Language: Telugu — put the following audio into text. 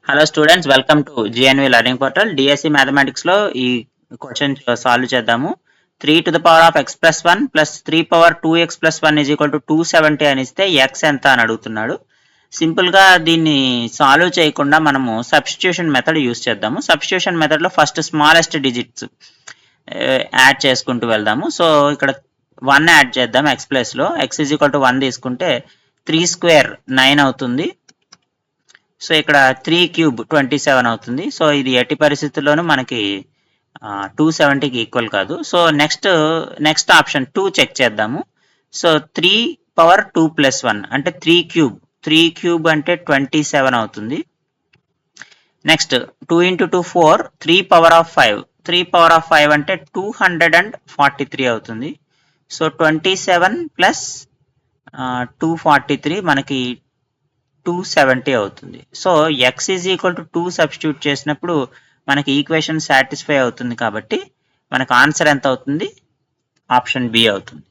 Hello students, welcome to GNV learning portal. DSC mathematics లో ఈ క్వశ్చన్ సాల్వ్ చేద్దాము. 3 to the power of x plus 1 plus 3 power 2x plus 1 is equal to 270 అని ఇస్తే x ఎంత అని అడుగుతున్నాడు. సింపుల్ గా దీన్ని సాల్వ్ చేయకుండా మనము సబ్స్టిట్యూషన్ మెథడ్ యూస్ చేద్దాము. సబ్స్టిట్యూషన్ మెథడ్ లో ఫస్ట్ స్మాలెస్ట్ డిజిట్స్ యాడ్ చేసుకుంటూ వెళ్దాము. సో ఇక్కడ 1 యాడ్ చేద్దాం x ప్లస్ లో. x is equal to 1 తీసుకుంటే 3 స్క్వేర్ 9 అవుతుంది. సో ఇక్కడ 3 క్యూబ్ 27 అవుతుంది. సో ఇది ఎట్టి పరిస్థితుల్లోనూ మనకి 270కి ఈక్వల్ కాదు. సో నెక్స్ట్ ఆప్షన్ 2 చెక్ చేద్దాము. సో 3 పవర్ 2 ప్లస్ 1 అంటే 3 క్యూబ్ అంటే 27 అవుతుంది. నెక్స్ట్ 2 into 2 4, 3 పవర్ ఆఫ్ 5 అంటే 243 అవుతుంది. సో 27 ప్లస్ 243 మనకి 270 అవుతుంది. So x is equal to 2 substitute చేసినప్పుడు మనకి ఈక్వేషన్ సాటిస్ఫై అవుతుంది కాబట్టి మనకు ఆన్సర్ ఎంత అవుతుంది? ఆప్షన్ బి అవుతుంది.